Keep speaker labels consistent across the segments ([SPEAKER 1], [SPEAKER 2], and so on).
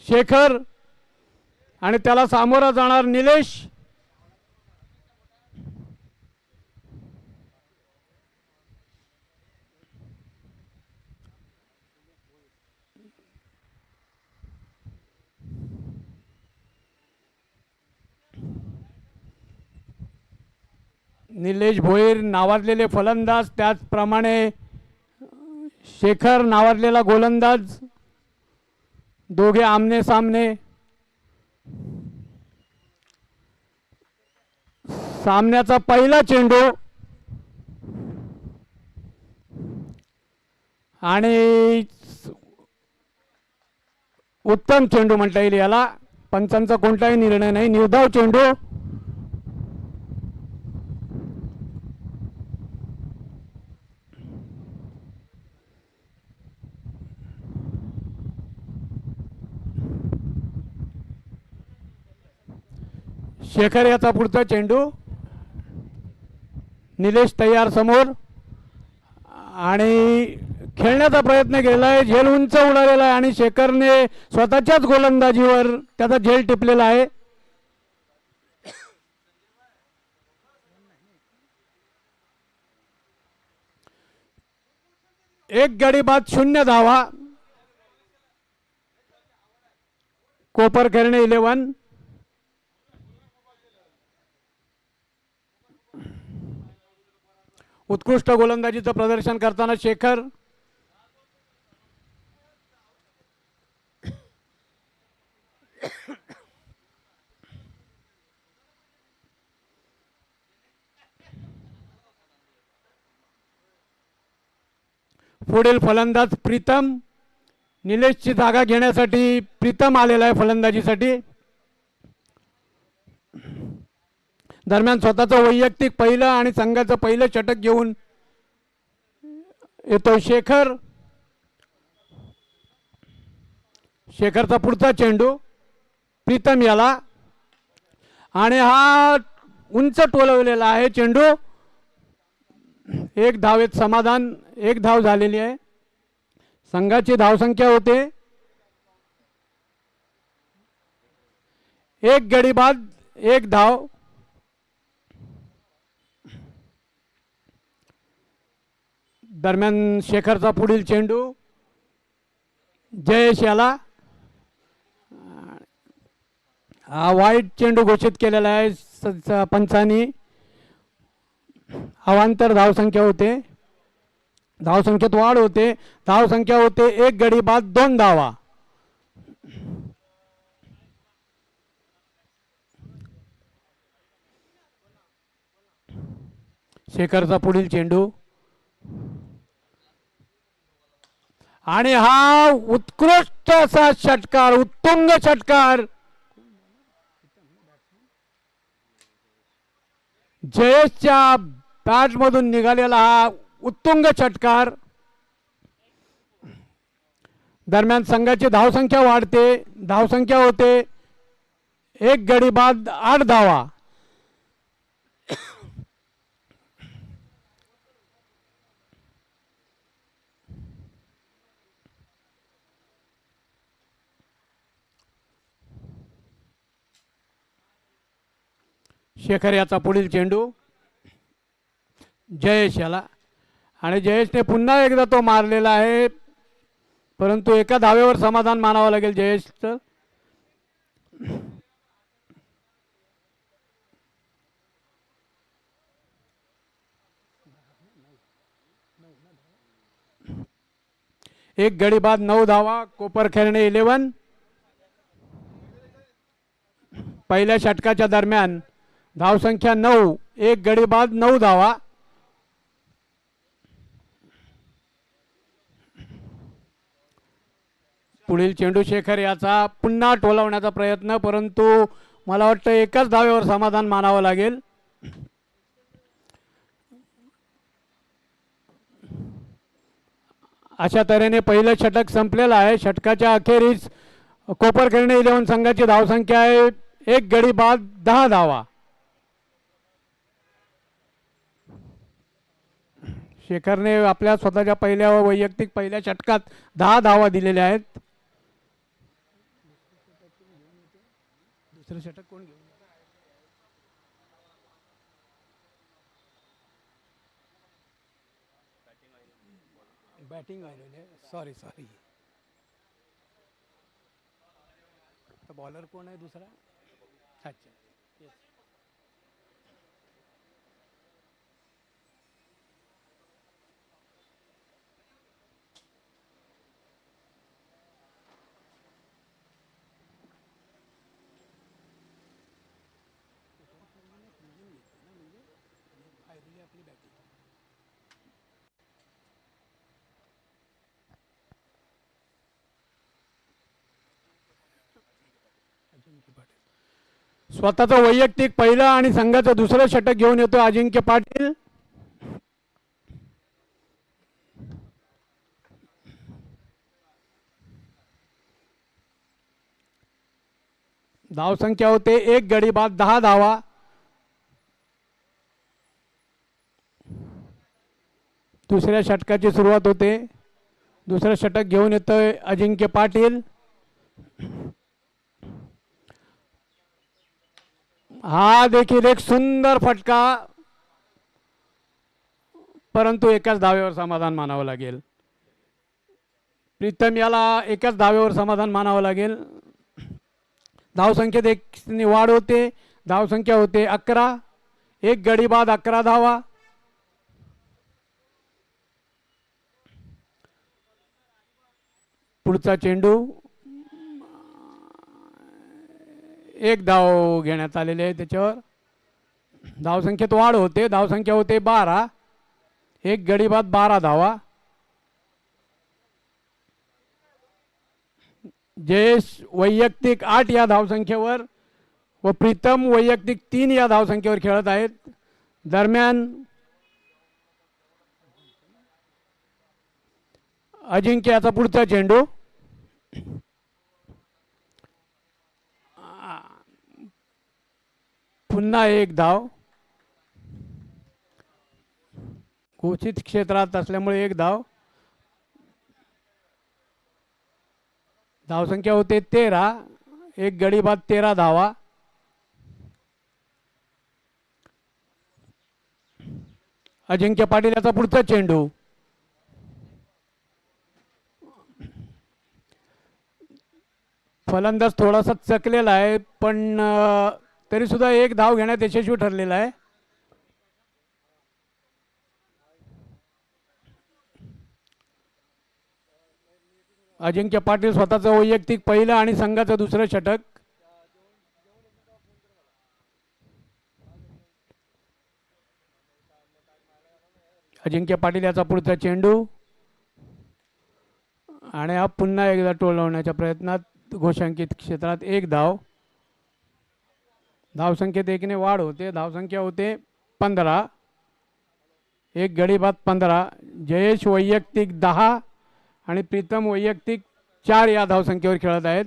[SPEAKER 1] शेखर आणि त्याला सामोरा जाणार निलेश. निलेश भोईर नावाजलेले फलंदाज, त्याचप्रमाणे शेखर नावाजलेला गोलंदाज, दोघे आमने सामने. सामन्याचा पहिला चेंडू आणि उत्तम चेंडू म्हणता येईल याला. पंचांचा कोणताही निर्णय नाही, निर्धाव चेंडू. शेखर याचा पुढचा चेंडू. निलेश तयार समोर आणि खेळण्याचा प्रयत्न केलाय, झेल उंच उडालेला आहे आणि शेखरने स्वतःच्याच गोलंदाजीवर त्याचा झेल टिपलेला आहे. एक गडी बाद 0 धावा. कोपरखैरणे 11. उत्कृष्ट गोलंदाजीचं प्रदर्शन करताना शेखर. पुढील फलंदाज प्रीतम. निलेशची जागा घेण्यासाठी प्रीतम आलेला आहे फलंदाजीसाठी. दरम्यान स्वतःचं वैयक्तिक पहिलं आणि संघाचं पहिलं षटक घेऊन येतो शेखर. शेखरचा पुढचा चेंडू प्रीतम याला आणि हा उंच टोलवलेला आहे चेंडू. एक धावेत समाधान. एक धाव झालेली आहे. संघाची धावसंख्या होते एक गडी बाद 1 धाव. दरम्यान शेखरचा पुढील चेंडू जयेश याला. हा वाईट चेंडू घोषित केलेला आहे पंचांनी. अवांतर धावसंख्या होते. धावसंख्येत वाढ होते. धावसंख्या होते 1 गडी बाद 2 धावा. शेखरचा पुढील चेंडू आणि हा उत्कृष्ट असा षटकार, उत्तुंग षटकार. जयेशच्या बॅटमधून निघालेला हा उत्तुंग षटकार. दरम्यान संघाची धावसंख्या वाढते. धावसंख्या होते 1 गडी बाद 8 धावा. शेखर याचा पुढील चेंडू जयेश याला आणि जयेशने पुन्हा एकदा तो मारलेला आहे, परंतु एका धावेवर समाधान मानावं लागेल जयेशचं. एक गडी बाद 9 धावा. कोपरखैरणे 11. पहिल्या षटकाच्या दरम्यान धावसंख्या 9. 1 गडी बाद 9 धावा. पुढील चेंडू शेखर याचा पुन्हा टोलवण्याचा प्रयत्न, परंतु मला वाटतं एकाच धावेवर समाधान मानावं लागेल. अशा तऱ्हेने पहिलं षटक संपलेलं आहे. षटकाच्या अखेरीस कोपरखैरणे 11 संघाची धावसंख्या आहे 1 गडी बाद 10 धावा. शेखरने आपल्या स्वतःच्या पहिल्या वैयक्तिक पहिल्या षटकात 10 धावा दिलेल्या आहेत. दुसरं षटक कोण घेऊन बॅटिंग आहे. Sorry sorry. तर बॉलर कोण आहे दुसरा? अच्छा येस. आपली बॅटिंग स्वतःचं वैयक्तिक पहिलं आणि संघाचं दुसरं षटक घेऊन येतो अजिंक्य पाटील. धावसंख्या होते 1 गडी बाद 10 धावा. दुसऱ्या षटकाची सुरुवात होते. दुसरं षटक घेऊन येतोय अजिंक्य पाटील. हा देखील एक सुंदर फटका, परंतु एकाच धावेवर समाधान मानावं लागेल. प्रीतम याला एकाच धावेवर समाधान मानावं लागेल. धावसंख्येत एक वाढ होते. धावसंख्या होते 11. 1 गडी बाद 11 धावा. पुढचा चेंडू. एक धाव घेण्यात आलेले आहे त्याच्यावर. धावसंख्येत वाढ होते. धावसंख्या होते 12. 1 गडी बाद 12 धावा. जयेश वैयक्तिक 8 या धावसंख्येवर व प्रीतम वैयक्तिक 3 या धावसंख्येवर खेळत आहेत. दरम्यान अजिंक्य याचा पुढचा चेंडू. पुन्हा एक धाव. घोषित क्षेत्रात असल्यामुळे एक धाव. धावसंख्या होते 13. 1 गडी बाद 13 धावा. अजिंक्य पाटील याचा पुढचा चेंडू. फलंदाज थोडासा चकलेला आहे, पण तरी सुद्धा एक धाव घेण्यात यशस्वी ठरलेला आहे. अजिंक्य पाटील स्वतःचं वैयक्तिक पहिलं आणि संघाचं दुसरं षटक. अजिंक्य पाटील याचा पुढचा चेंडू आणि हा पुन्हा एकदा टोलवण्याच्या प्रयत्नात घोषांकित क्षेत्रात एक धाव. धावसंख्येत 1 ने वाढ होते. धावसंख्या होते 15. 1 गडी बाद 15. जयेश वैयक्तिक 10 आणि प्रीतम वैयक्तिक 4 या धावसंख्येवर खेळत आहेत.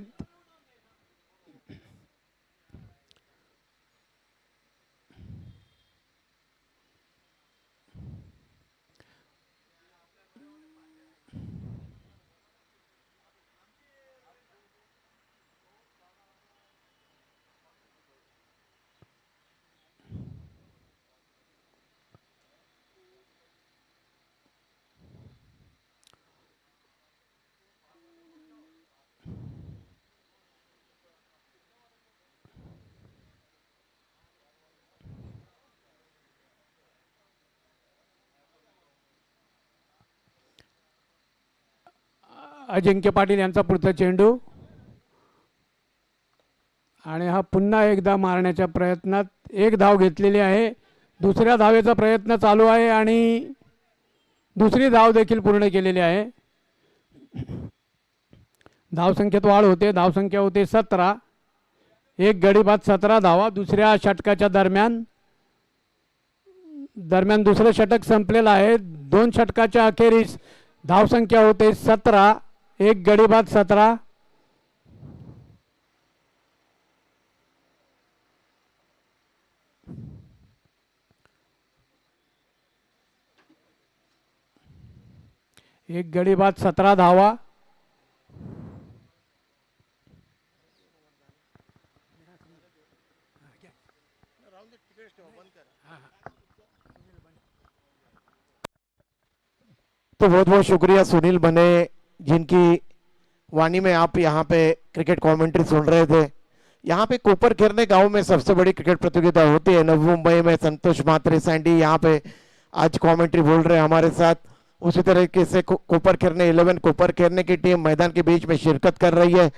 [SPEAKER 1] अजिंक्य पाटील यांचा पुढचा चेंडू आणि हा पुन्हा एकदा मारण्याच्या प्रयत्नात एक धाव घेतलेली आहे. दुसऱ्या धावेचा प्रयत्न चालू आहे आणि दुसरी धाव देखील पूर्ण केलेली आहे. धावसंख्येत वाढ होते. धावसंख्या होते 17. 1 गडी बाद 17 धावा. दुसऱ्या षटकाच्या दरम्यान दुसरं षटक संपलेलं आहे. 2 षटकाच्या अखेरीस धावसंख्या होते 17. 1 गडी बाद 17. एक गडी बाद 17 धावा.
[SPEAKER 2] तो बहुत बहुत शुक्रिया सुनील बने, जिनकी वाणी में आप यहाँ पे क्रिकेट कमेंट्री सुन रहे थे। यहाँ पे कोपर खेरने गांव में सबसे बड़ी क्रिकेट प्रतियोगिता होती है नवी मुंबई में। संतोष मात्रे सैंडी यहाँ पे आज कमेंट्री बोल रहे हैं हमारे साथ। उसी तरीके से कोपर खेरने 11 कोपर खेरने की टीम मैदान के बीच में शिरकत कर रही है।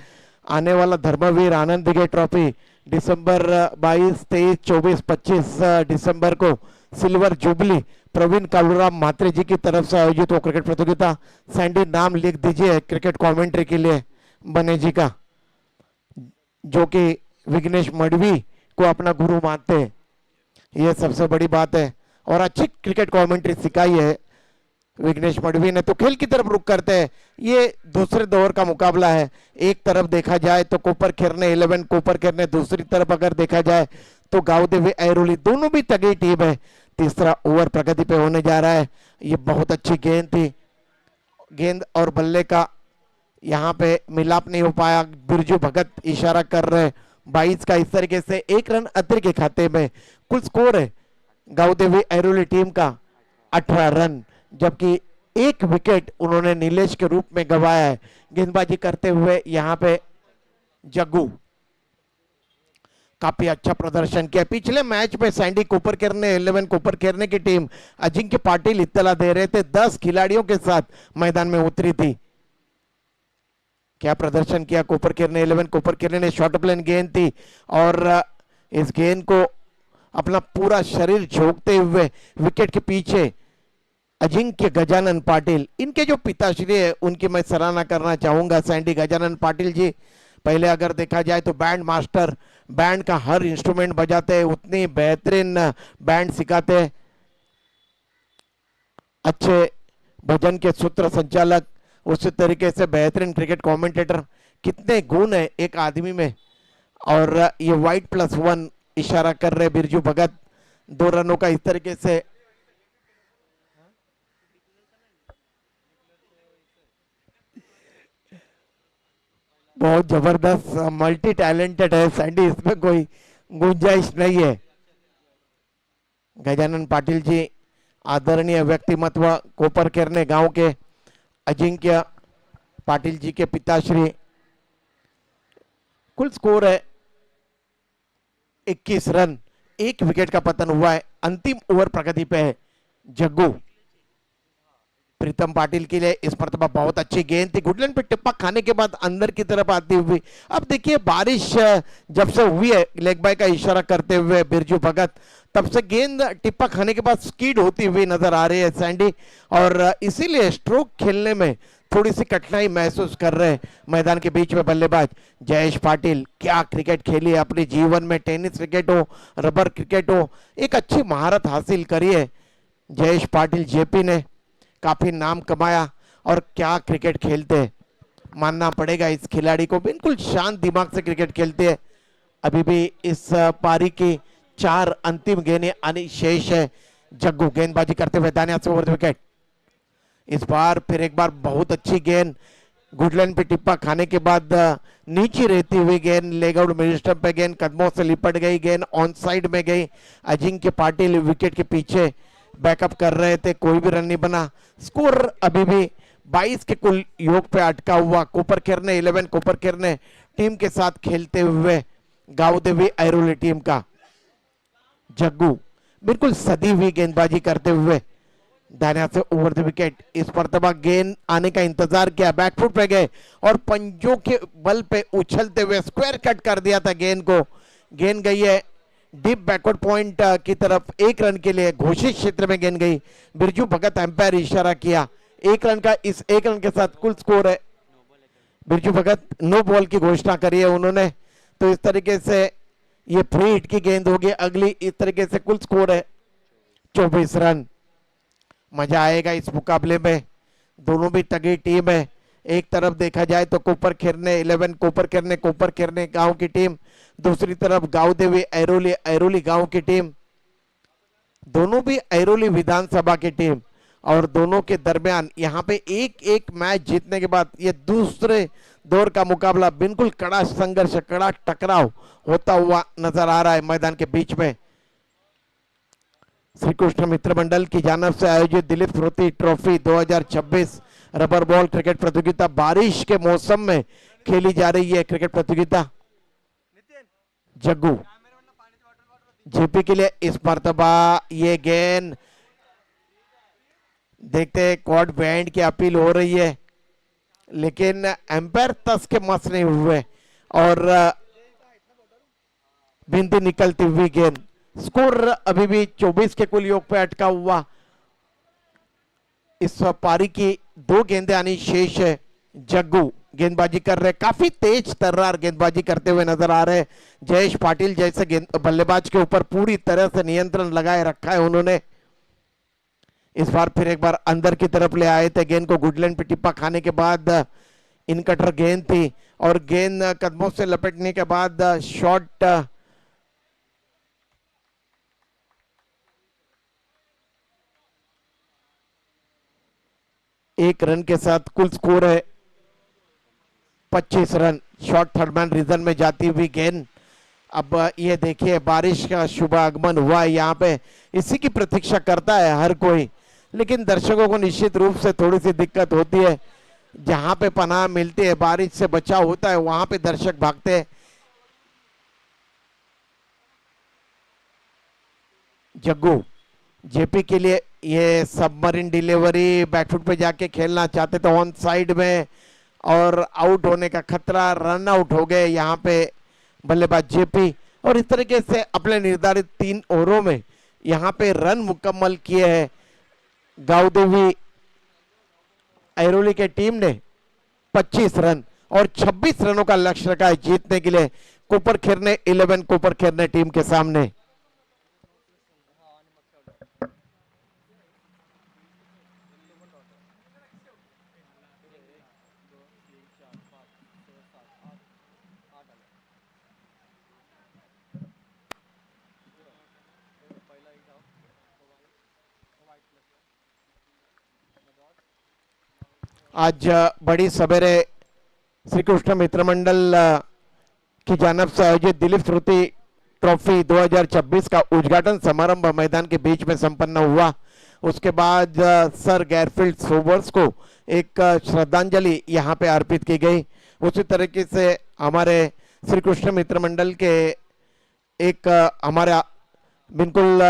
[SPEAKER 2] आने वाला धर्मवीर आनंद दिघे ट्रॉफी दिसंबर 22, 23, 24, 25 दिसंबर को सिल्वर जुबली प्रवीण कालूराम मात्रे जी की तरफ से आयोजित हो क्रिकेट प्रतियोगिता। सैंडी नाम लिख दीजिए क्रिकेट कमेंट्री के लिए बने जी का, जो कि विघ्नेश मडवी को अपना गुरु मानते हैं। यह सबसे बड़ी बात है और अच्छी क्रिकेट कमेंट्री सिखाई है विघ्नेश मडवी ने। तो खेल की तरफ रुख करते हैं। ये दूसरे दौर का मुकाबला है। एक तरफ देखा जाए तो कोपर खेरने 11 कोपर खेरने, दूसरी तरफ अगर देखा जाए तो गांवदेवी ऐरोली, दोनों भी तगड़ी टीम है। तीसरा ओवर प्रगति पे होने जा रहा है। ये बहुत अच्छी गेंद थी, गेंद और बल्ले का यहाँ पे मिलाप नहीं हो पाया। बिरजू भगत इशारा कर रहे 22 का। इस तरीके से 1 रन अतिरिक्त के खाते में कुल स्कोर है गांवदेवी ऐरोली टीम का 18 रन, जबकि 1 विकेट उन्होंने नीलेश के रूप में गंवाया है। गेंदबाजी करते हुए यहाँ पे जग्गू काफी अच्छा प्रदर्शन किया। पिछले मैच में सैंडी कोपर खेरने 11 कोपर खेरने की टीम अजिंक्य पाटिल इत्तला दे रहे थे 10 खिलाड़ियों के साथ मैदान में उतरी थी। क्या प्रदर्शन किया कोपर खेरने 11 कोपर खेरने ने। शॉर्ट प्लेन गेंद थी और इस गेंद को अपना पूरा शरीर झोंकते हुए विकेट के पीछे अजिंक्य गजानन पाटिल, इनके जो पिताश्री है उनकी मैं सराहना करना चाहूंगा। सैंडी गजानन पाटिल जी पहले अगर देखा जाए तो बैंड मास्टर, बैंड का हर इंस्ट्रूमेंट बजाते हैं, उतनी बेहतरीन बैंड सिखाते हैं। अच्छे भजन के सूत्र संचालक, उसी तरीके से बेहतरीन क्रिकेट कमेंटेटर। कितने गुण है एक आदमी में। और ये वाइट +1 इशारा कर रहे बिरजू भगत। 2 रनों का इस तरीके से बहुत जबरदस्त मल्टी टैलेंटेड है सैंडी, इसमें कोई गुंजाइश नहीं है। गजानन पाटिल जी आदरणीय व्यक्तिमत्व, कोपर खेरने गांव के अजिंक्य पाटिल जी के पिताश्री। कुल स्कोर है 21 रन, 1 विकेट का पतन हुआ है। अंतिम ओवर प्रगति पे है जग्गू। प्रीतम पाटिल के लिए इस मरतबा बहुत अच्छी गेंद थी, गुडलैंड पे टिप्पा खाने के बाद अंदर की तरफ आती हुई। अब देखिए बारिश जब से हुई है, लेग बाय का इशारा करते हुए बिरजू भगत, तब से गेंद टिप्पा खाने के बाद स्कीड होती हुई नजर आ रही है सैंडी, और इसीलिए स्ट्रोक खेलने में थोड़ी सी कठिनाई महसूस कर रहे हैं मैदान के बीच में बल्लेबाज जयेश पाटिल। क्या क्रिकेट खेली है अपने जीवन में, टेनिस क्रिकेट हो, रबर क्रिकेट हो, एक अच्छी महारत हासिल करी है जयेश पाटिल जेपी ने। काफी नाम कमाया और क्या क्रिकेट खेलते हैं, मानना पड़ेगा इस खिलाड़ी को। बिल्कुल शांत दिमाग से क्रिकेट खेलते हैं। अभी भी इस पारी की 4 अंतिम गेंदें आनी शेष है। जग्गू गेंदबाजी करते हुए दानिया से ओवर विकेट। इस बार फिर एक बार बहुत अच्छी गेंद, गुडलैंड पे टिप्पा खाने के बाद नीचे रहती हुई गेंद, लेग आउट मिड स्टंप पे गेंद कदमों से लिपट गई, गेंद ऑन साइड में गई। अजिंक्य पाटिल विकेट के पीछे बैकअप कर रहे थे, कोई भी रन नहीं बना। स्कोर अभी भी 22 के कुल योग पे अटका हुआ। कोपर खेरने 11 कोपर खेरने टीम के साथ खेलते हुए गांवदेवी ऐरोली टीम का जग्गू बिल्कुल सदी हुई गेंदबाजी करते हुए दानिया से ओवर द विकेट। इस मरतबा गेंद आने का इंतजार किया, बैकफुट पे गए और पंजों के बल पे उछलते हुए स्क्वायर कट कर दिया था गेंद को। गेंद गई है डीप बैकवर्ड पॉइंट की तरफ, 1 रन के लिए घोषित क्षेत्र में गेंद गई। बिरजू भगत एम्पायर इशारा किया 1 रन का, इस 1 रन के साथ कुल स्कोर है। बिरजू भगत नो बॉल की घोषणा करी है उन्होंने, तो इस तरीके से ये फ्री हिट की गेंद होगी अगली। इस तरीके से कुल स्कोर है 24 रन। मजा आएगा इस मुकाबले में, दोनों भी तगड़ी टीम है। एक तरफ देखा जाए तो कोपर खेरने 11 कोपर खेरने गांव की टीम, दूसरी तरफ गांवदेवी ऐरोली गांव की टीम, दोनों भी ऐरोली विधानसभा की टीम। और दोनों के दरमियान यहाँ पे एक मैच जीतने के बाद ये दूसरे दौर का मुकाबला बिल्कुल कड़ा संघर्ष, कड़ा टकराव होता हुआ नजर आ रहा है मैदान के बीच में। श्री कृष्ण मित्र मंडल की जानब से आयोजित दिलीप स्मृति ट्रॉफी 2026 रबर बॉल क्रिकेट प्रतियोगिता बारिश के मौसम में खेली जा रही है। क्रिकेट प्रतियोगिता जग्गू जेपी के लिए इस मर्तबा ये गेंद देखते हैं कॉर्ड बैंड की अपील हो रही है, लेकिन एम्पायर तस के मस नहीं हुए और बिंदी निकलती हुई गेंद। स्कोर अभी भी 24 के कुल योग पे अटका हुआ। इस पारी की 2 गेंदें आनी शेष है। जग्गू गेंदबाजी कर रहे, काफी तेज तर्रार गेंदबाजी करते हुए नजर आ रहे। जयेश पाटिल जैसे बल्लेबाज के ऊपर पूरी तरह से नियंत्रण लगाए रखा है उन्होंने। इस बार फिर एक बार अंदर की तरफ ले आए थे, गेंद को गुडलैंड पे टिप्पा खाने के बाद इन कटर गेंद थी और गेंद कदमों से लपेटने के बाद शॉट एक रन के साथ कुल स्कोर है 25 रन। शॉर्ट थर्डमैन रीजन में जाती हुई गेंद। अब ये देखिए बारिश का शुभ आगमन हुआ है यहाँ पे, इसी की प्रतीक्षा करता है हर कोई, लेकिन दर्शकों को निश्चित रूप से थोड़ी सी दिक्कत होती है। जहां पे पनाह मिलती है, बारिश से बचाव होता है, वहां पे दर्शक भागते हैं। जग्गू जेपी के लिए ये सबमरीन डिलीवरी बैकफुट पे जाके खेलना चाहते थे ऑन साइड में और आउट होने का खतरा, रन आउट हो गए यहाँ पे बल्लेबाज जेपी। और इस तरीके से अपने निर्धारित 3 ओवरों में यहाँ पे रन मुकम्मल किए हैं गांवदेवी ऐरोली के टीम ने। 25 रन और 26 रनों का लक्ष्य रखा है जीतने के लिए कोपर खेरने 11 कोपर खेरने टीम के सामने। आज बड़ी सवेरे श्री कृष्ण मित्र मंडल की जानब से आयोजित दिलीप स्मृति ट्रॉफी 2026 का उद्घाटन समारंभ मैदान के बीच में संपन्न हुआ। उसके बाद सर गैरफील्ड सोबर्स को एक श्रद्धांजलि यहाँ पे अर्पित की गई। उसी तरीके से हमारे श्री कृष्ण मित्र मंडल के एक हमारा बिल्कुल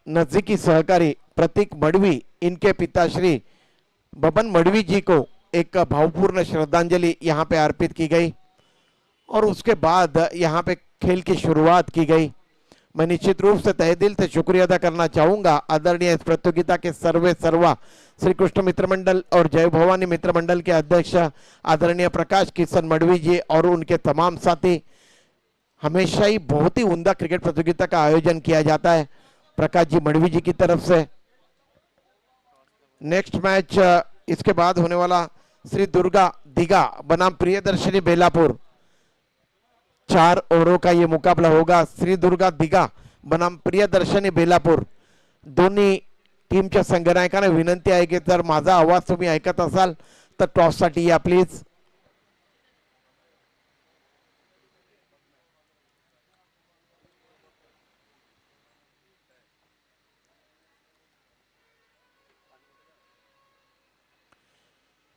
[SPEAKER 2] नजदीकी सहकारी प्रतीक मडवी, इनके पिताश्री बबन मडवी जी को एक भावपूर्ण श्रद्धांजलि यहाँ पे अर्पित की गई और उसके बाद यहाँ पे खेल की शुरुआत की गई। मैं निश्चित रूप से तहे दिल से शुक्रिया अदा करना चाहूंगा आदरणीय इस प्रतियोगिता के सर्वे सर्वा श्री कृष्ण मित्र मंडल और जय भवानी मित्र मंडल के अध्यक्ष आदरणीय प्रकाश किशन मडवी जी और उनके तमाम साथी। हमेशा ही बहुत ही उम्दा क्रिकेट प्रतियोगिता का आयोजन किया जाता है प्रकाश जी मडवी जी की तरफ से। नेक्स्ट मैच इसके बाद होने वाला श्री दुर्गा दिघा बनाम प्रियदर्शनी बेलापुर। 4 ओवरों का ये मुकाबला होगा। श्री दुर्गा दिघा बनाम प्रियदर्शनी बेलापूर। दोन्ही टीमच्या संघनायकांना विनंती आहे की जर माझा आवाज तुम्ही ऐकत असाल तर टॉससाठी या प्लीज।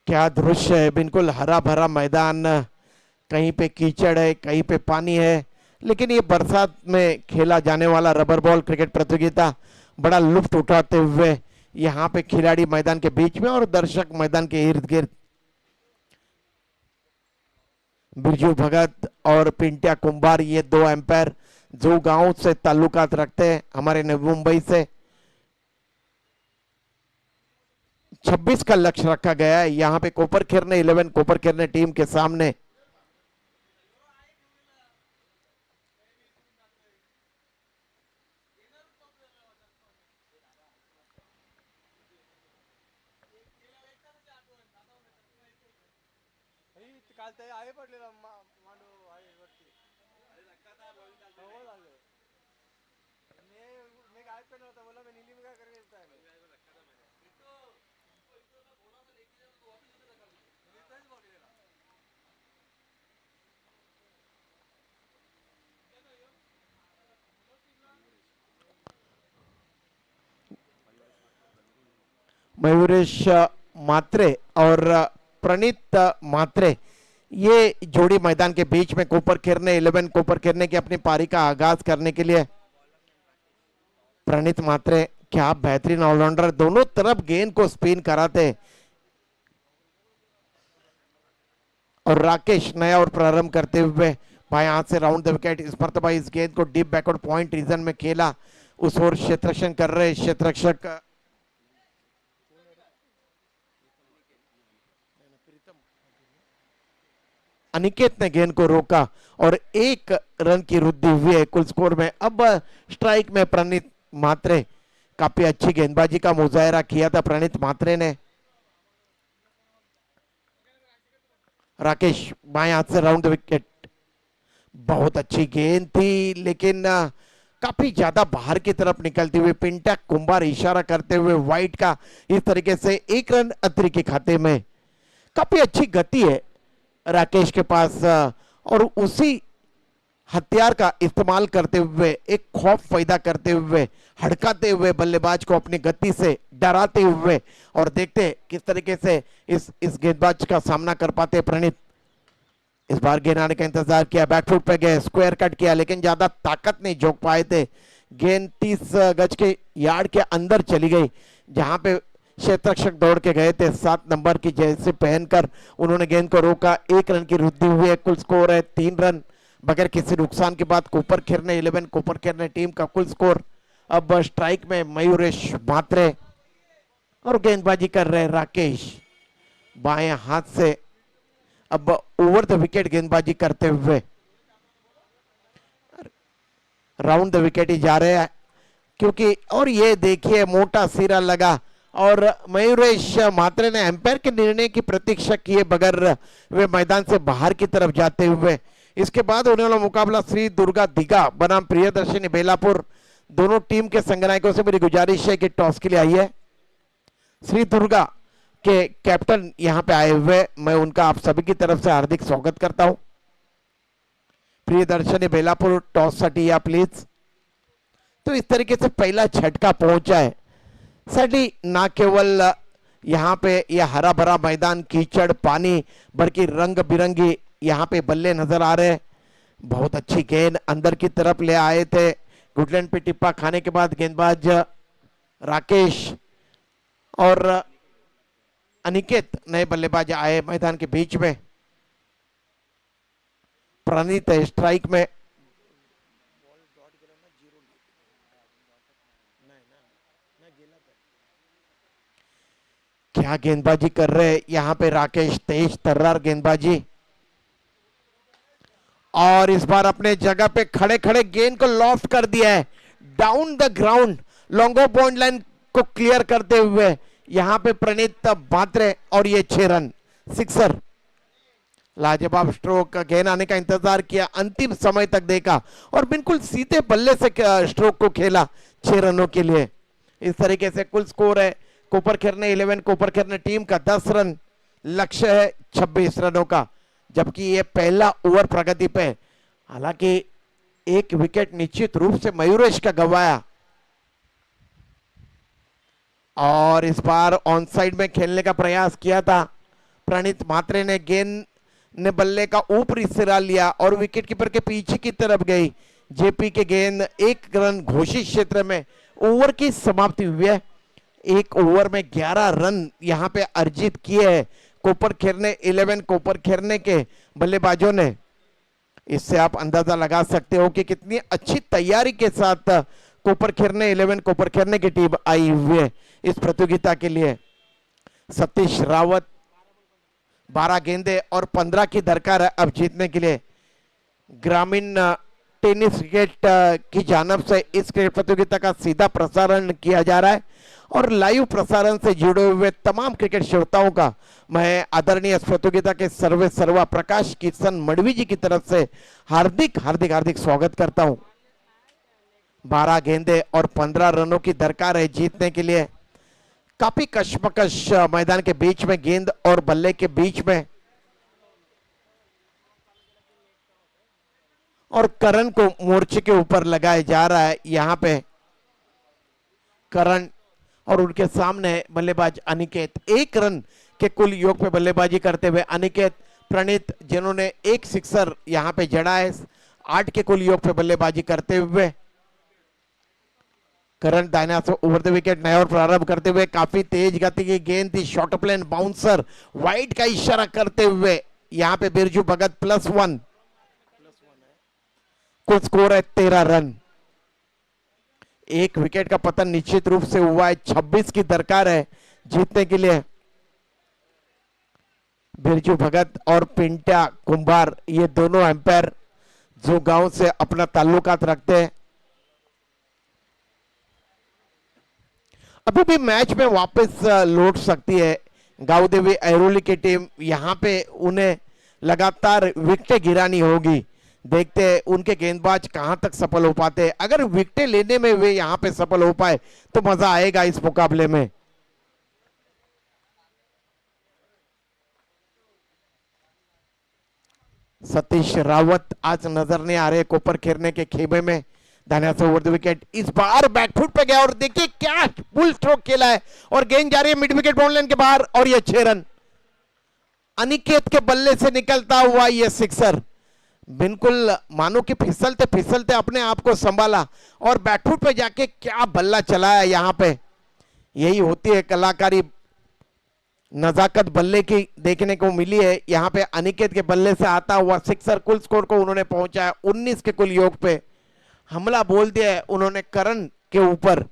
[SPEAKER 2] क्या दृश्य है, बिल्कुल हरा भरा मैदान, कहीं पे कीचड़ है कहीं पे पानी है, लेकिन ये बरसात में खेला जाने वाला रबर बॉल क्रिकेट प्रतियोगिता बड़ा लुत्फ उठाते हुए यहाँ पे खिलाड़ी मैदान के बीच में और दर्शक मैदान के इर्द गिर्द। बिरजू भगत और पिंटिया कुंभार ये 2 एम्पायर जो गांव से ताल्लुकात रखते हैं हमारे नवी मुंबई से। 26 का लक्ष्य रखा गया है यहाँ पे कोपर खेरने 11 कोपर खेरने टीम के सामने। मयूरेश मात्रे और प्रणीत मात्रे, ये जोड़ी मैदान के बीच में कोपर खेरने 11 कोपर खेरने की अपनी पारी का आगाज करने के लिए। प्रणीत मात्रे क्या बेहतरीन ऑलराउंडर, दोनों तरफ गेंद को स्पिन कराते। और राकेश नया और प्रारंभ करते हुए बाएं हाथ से राउंड द विकेट। इस मरतबा इस गेंद को डीप बैकवर्ड पॉइंट रीजन में खेला, उस ओर क्षेत्ररक्षण कर रहे क्षेत्ररक्षक अनिकेत ने गेंद को रोका और 1 रन की वृद्धि हुई है कुल स्कोर में। अब स्ट्राइक में प्रणीत मात्रे, काफी अच्छी गेंदबाजी का मुजाहरा किया था प्रणीत मात्रे ने। राकेश बाएं हाथ से राउंड द विकेट, बहुत अच्छी गेंद थी लेकिन काफी ज्यादा बाहर की तरफ निकलती हुई। पिंटा कुंभार इशारा करते हुए वाइट का इस तरीके से 1 रन अतिरिक्त के खाते में। काफी अच्छी गति है राकेश के पास और उसी हथियार का इस्तेमाल करते हुए, एक खौफ पैदा करते हुए, हड़काते हुए बल्लेबाज को अपनी गति से डराते हुए, और देखते किस तरीके से इस गेंदबाज का सामना कर पाते प्रणीत। इस बार गेंद आने का इंतजार किया, बैकफुट पे गए, स्क्वायर कट किया लेकिन ज्यादा ताकत नहीं झोंक पाए थे। गेंद 30 गज के यार्ड के अंदर चली गई, जहां पे क्षेत्ररक्षक दौड़ के गए थे 7 नंबर की जर्सी पहनकर। उन्होंने गेंद को रोका, 1 रन की वृद्धि हुई है, कुल स्कोर है 3 रन बगैर किसी नुकसान के बाद। कोपर खेरने 11 कोपर खेरने टीम का कुल स्कोर। अब स्ट्राइक में मयूरेश मात्रे और गेंदबाजी कर रहे राकेश बाएं हाथ से। अब ओवर द विकेट गेंदबाजी करते हुए राउंड द विकेट ही जा रहे हैं, क्योंकि और ये देखिए मोटा सिरा लगा और मयूरेश मात्रे ने एम्पायर के निर्णय की प्रतीक्षा किए बगैर वे मैदान से बाहर की तरफ जाते हुए। इसके बाद होने वाला मुकाबला श्री दुर्गा दिघा बनाम प्रियदर्शनी बेलापुर। दोनों टीम के संगनायकों से मेरी गुजारिश है कि टॉस के लिए आई है। श्री दुर्गा के कैप्टन यहां पे आए हुए, मैं उनका आप सभी की तरफ से हार्दिक स्वागत करता हूं। प्रियदर्शनी बेलापुर टॉस साठी या प्लीज। तो इस तरीके से पहला झटका पहुंचा है सडी, ना केवल यहाँ पे यह हरा भरा मैदान, कीचड़ पानी, बल्कि रंग बिरंगी यहाँ पे बल्ले नजर आ रहे। बहुत अच्छी गेंद अंदर की तरफ ले आए थे, गुडलैंड पे टिप्पा खाने के बाद गेंदबाज राकेश और अनिकेत नए बल्लेबाज आए मैदान के बीच में। प्रणीत स्ट्राइक में, क्या गेंदबाजी कर रहे यहाँ पे राकेश, तेज तर्रार गेंदबाजी। और इस बार अपने जगह पे खड़े खड़े गेंद को लॉफ्ट कर दिया है down the ground, Longo point line को क्लियर करते हुए यहां पे प्रणीत मात्रे, और ये 6 रन, सिक्सर। लाजवाब स्ट्रोक, गेंद आने का इंतजार किया, अंतिम समय तक देखा और बिल्कुल सीधे बल्ले से स्ट्रोक को खेला 6 रनों के लिए। इस तरीके से कुल स्कोर है कोपर खेरने 11 कोपर खेरने टीम का 10 रन, लक्ष्य है 26 रनों का, जबकि ये पहला ओवर प्रगति पे। हालांकि 1 विकेट निश्चित रूप से मयूरेश का गंवाया, और इस बार ऑन साइड में खेलने का प्रयास किया था प्रणीत मात्रे ने। गेंद ने बल्ले का ऊपरी सिरा लिया और विकेट कीपर के पीछे की तरफ गई। जेपी के गेंद 1 रन घोषित क्षेत्र में, ओवर की समाप्ति हुई है। 1 ओवर में 11 रन यहां पे अर्जित किए हैं कोपर खेरने 11 कोपर खेरने के बल्लेबाजों ने। इससे आप अंदाजा लगा सकते हो कि कितनी अच्छी तैयारी के साथ कोपर खेरने 11 कोपर खेरने की टीम आई हुई है इस प्रतियोगिता के लिए। सतीश रावत 12 गेंदे और 15 की दरकार है अब जीतने के लिए। ग्रामीण टेनिस क्रिकेट की जानब से इस क्रिकेट प्रतियोगिता का सीधा प्रसारण किया जा रहा है और लाइव प्रसारण से जुड़े हुए तमाम क्रिकेट श्रोताओं का मैं आदरणीय इस प्रतियोगिता के सर्वे सर्वा प्रकाश किशन मडवी जी की तरफ से हार्दिक हार्दिक हार्दिक स्वागत करता हूं। 12 गेंदे और 15 रनों की दरकार है जीतने के लिए। काफी कशमकश मैदान के बीच में, गेंद और बल्ले के बीच में, और करण को मोर्चे के ऊपर लगाया जा रहा है यहां पे। करण और उनके सामने बल्लेबाज अनिकेत। 1 रन के कुल योग पे बल्लेबाजी करते हुए अनिकेत प्रणीत, जिन्होंने 1 सिक्सर यहां पे जड़ा है, 8 के कुल योग पे बल्लेबाजी करते हुए। करण दाहिने हाथ से ओवर द विकेट नया और प्रारंभ करते हुए, काफी तेज गति की गेंद थी, शॉर्ट प्लेन बाउंसर, वाइड का इशारा करते हुए यहां पे बिरजू भगत +1। कुल स्कोर है 13 रन। 1 विकेट का पतन निश्चित रूप से हुआ है। 26 की दरकार है जीतने के लिए। बिरजू भगत और पिंटा कुंभार, ये दोनों एम्पायर जो गांव से अपना ताल्लुकात रखते हैं, अभी भी मैच में वापस लौट सकती है। गांव देवी ऐरोली की टीम, यहां पे उन्हें लगातार विकेटें गिरानी होगी। देखते हैं उनके गेंदबाज कहां तक सफल हो पाते हैं। अगर विकेटें लेने में वे यहां पे सफल हो पाए तो मजा आएगा इस मुकाबले में। सतीश रावत आज नजर नहीं आ रहे कोपर खेरने के खेमे में। दानिया से ओवर द विकेट, इस बार बैकफुट पे गया और देखिए क्या फुल स्ट्रोक खेला है और गेंद जा रही है मिड विकेट बाउंड लाइन के बाहर और ये 6 रन। अनिकेत के बल्ले से निकलता हुआ ये सिक्सर, बिल्कुल मानो कि फिसलते फिसलते अपने आप को संभाला और बैकफुट पे जाके क्या बल्ला चलाया यहां पे। यही होती है कलाकारी, नजाकत बल्ले की देखने को मिली है। यहां पे अनिकेत के बल्ले से आता हुआ सिक्सर, कुल स्कोर को उन्होंने पहुंचाया 19 के कुल योग पे। हमला बोल दिया है उन्होंने करण के ऊपर।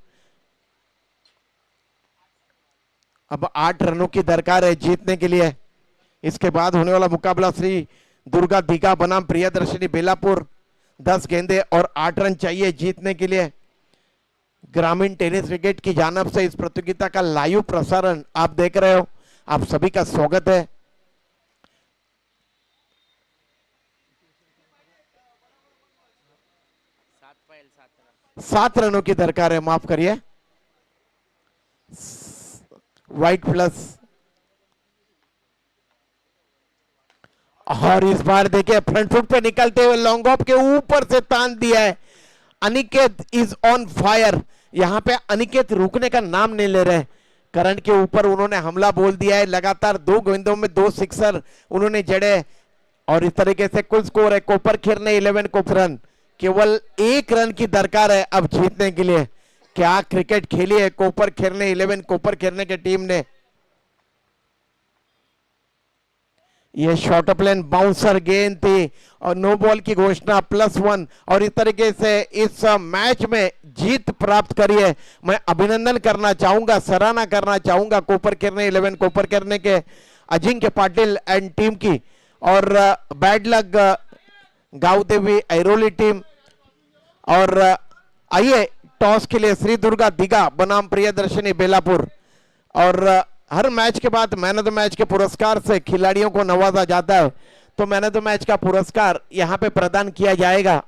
[SPEAKER 2] अब 8 रनों की दरकार है जीतने के लिए। इसके बाद होने वाला मुकाबला श्री दुर्गा दीघा बनाम प्रियदर्शनी बेलापुर। 10 गेंदे और 8 रन चाहिए जीतने के लिए। ग्रामीण टेनिस क्रिकेट की जानब से इस प्रतियोगिता का लाइव प्रसारण आप देख रहे हो, आप सभी का स्वागत है। सात रनों की दरकार है, माफ करिए, वाइट प्लस। और इस बार देखिए फ्रंट फुट पे निकलते हुए लॉन्ग ऑफ के ऊपर से तान दिया है। Aniket is on fire. यहां पे अनिकेत रुकने का नाम नहीं ले रहे। करण के ऊपर उन्होंने हमला बोल दिया है। लगातार 2 गेंदों में 2 सिक्सर उन्होंने जड़े और इस तरीके से कुल स्कोर है कोपर खेरने 11 को रन। केवल 1 रन की दरकार है अब जीतने के लिए। क्या क्रिकेट खेली है कोपर खेरने 11 कोपर खेरने की टीम ने। ये शॉर्ट प्लेन बाउंसर गेंद थी और नो बॉल की घोषणा +1 और इस तरीके से इस मैच में जीत प्राप्त करी है। मैं अभिनंदन करना चाहूंगा, सराहना करना चाहूंगा कोपर खेरने 11 कोपर खेरने के अजिंक्य पाटिल एंड टीम की। और बैड लक गांव देवी ऐरोली टीम। और आइए टॉस के लिए श्री दुर्गा दीघा बनाम प्रियदर्शनी बेलापुर। और हर मैच के बाद मैन ऑफ द मैच के पुरस्कार से खिलाड़ियों को नवाजा जाता है, तो मैन ऑफ द मैच का पुरस्कार यहां पे प्रदान किया जाएगा।